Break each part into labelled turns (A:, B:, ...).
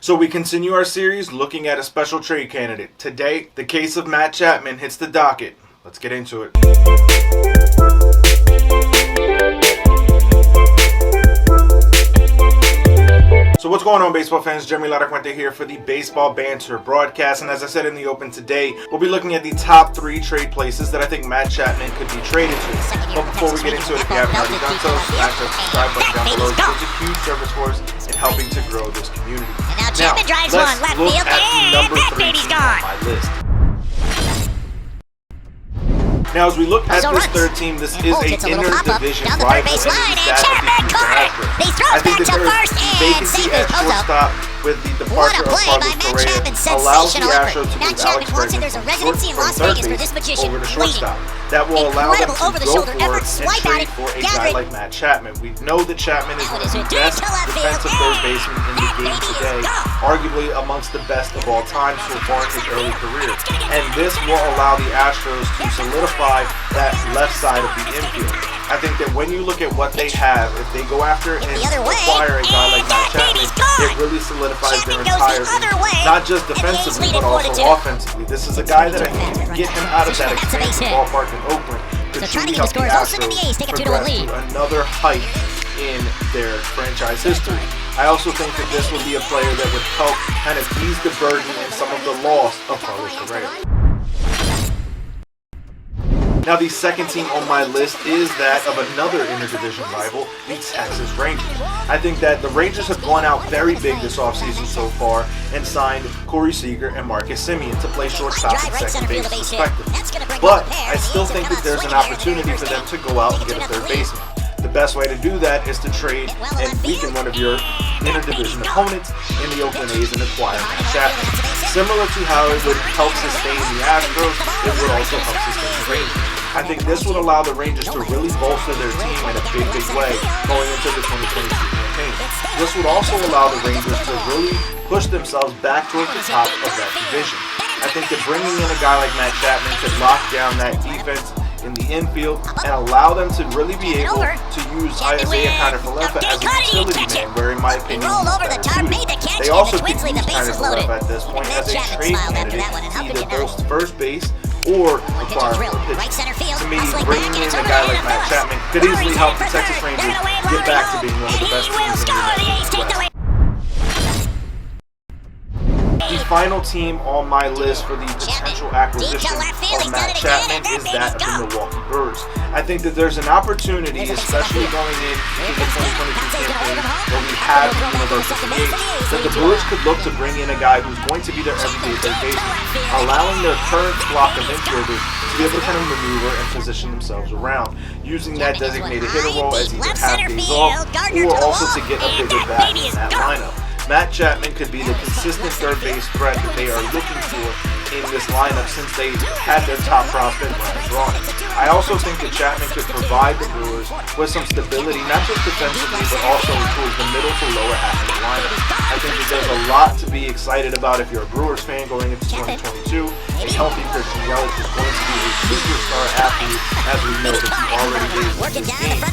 A: So we continue our series looking at a special trade candidate. Today, the case of Matt Chapman hits the docket. Let's get into it. So what's going on, baseball fans? Jeremy Laracuente here for the Baseball Banter Broadcast. And as I said in the open today, we'll be looking at the top 3 trade places that I think Matt Chapman could be traded to. But before we get into it, if you haven't already done so, smash that subscribe button down below. It shows a huge service for us in helping to grow this community.
B: And now Chapman drives one left field, and that baby's gone.
A: On my list. Now, as we look at this third team, this is a inter-division rival, and that of the Houston Astros. I think that the vacancy at shortstop with the departure of Carlos Correa allows the Astros to move Alex Bregman from third base over to shortstop. That will allow them to go for and trade for a guy like Matt Chapman. We know that Chapman is one of the best defensive third basemen in the game today, arguably amongst the best of all time so far in his early career. And this will allow the Astros to solidify that left side of the infield. I think that when you look at what they have, if they go after and acquire a guy like Matt Chapman, it really solidifies their entire team, not just defensively, but also offensively. This is a guy that I think can get him out of that expensive ballpark in Oakland could truly help the Astros progress to another height in their franchise history. I also think that this would be a player that would help kind of ease the burden and some of the loss of Carlos Correa. Now, the second team on my list is that of another interdivision rival, the Texas Rangers. I think that the Rangers have gone out very big this offseason so far and signed Corey Seager and Marcus Semien to play shortstop and second base respectively. But I still think that there's an opportunity for them to go out and get a third baseman. The best way to do that is to trade and weaken one of your interdivision opponents in the Oakland A's and acquire Matt Chapman. Similar to how it would help sustain the Astros, it would also help sustain the Rangers. I think this would allow the Rangers to really bolster their team in a big way going into the 2022 campaign. This would also allow the Rangers to really push themselves back towards the top of that division. I think that bringing in a guy like Matt Chapman could lock down that defense in the infield and allow them to really be able to use Isaiah Kiner-Falefa as a utility man, where in my opinion they also could use Kiner-Falefa at this point as a trade candidate to either bolster first base or acquire more pitching. To me, bringing in a guy like Matt Chapman could easily help the Texas Rangers get back to being one of the best teams in the West. The final team on my list for the potential acquisition of Matt Chapman is that of the Milwaukee Brewers. I think that there's an opportunity, especially going into the 2022 campaign where we have the University Games, that the Brewers could look to bring in a guy who's going to be their everyday third baseman, allowing their current flock of infielders to be able to kind of maneuver and position themselves around, using that designated hitter role as either half days off or also to get a bigger bat in that lineup. Matt Chapman could be the consistent third base threat that they are looking for in this lineup since they had their top prospect Ryan Braun. I also think that Chapman could provide the Brewers with some stability, not just defensively, but also towards the middle to lower half of the lineup. I think that there's a lot to be excited about if you're a Brewers fan going into 2022. A healthy Christian Yelich is going to be a superstar athlete, as we know that he already is in this game.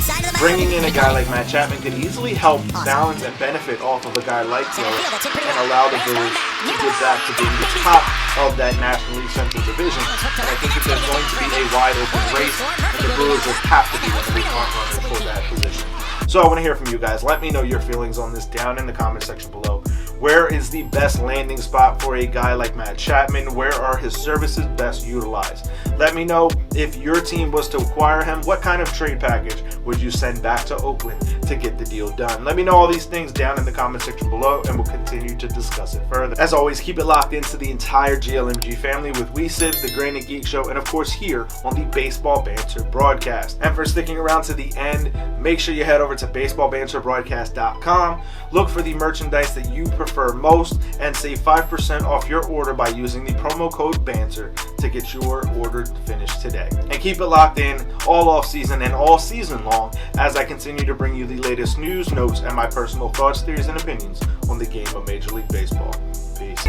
A: Bringing in a guy like Matt Chapman could easily help balance and benefit off of a guy like Yelich and allow the Brewers to get back to being the top of that National League Central Division. And I think that there's going to be a wide open race, and the Brewers will have to be one of the front runners for that position. So I want to hear from you guys. Let me know your feelings on this down in the comment section below. Where is the best landing spot for a guy like Matt Chapman? Where are his services best utilized? Let me know if your team was to acquire him, what kind of trade package would you send back to Oakland to get the deal done? Let me know all these things down in the comment section below, and we'll continue to discuss it further. As always, keep it locked into the entire GLMG family with We Sibs, the Granite Geek Show, and of course here on the Baseball Banter Broadcast. And for sticking around to the end, make sure you head over to baseballbanterbroadcast.com. Look for the merchandise that you prefer most and save 5% off your order by using the promo code BANTER to get your order finished today. And keep it locked in all off season and all season long as I continue to bring you the latest news, notes, and my personal thoughts, theories, and opinions on the game of Major League Baseball. Peace.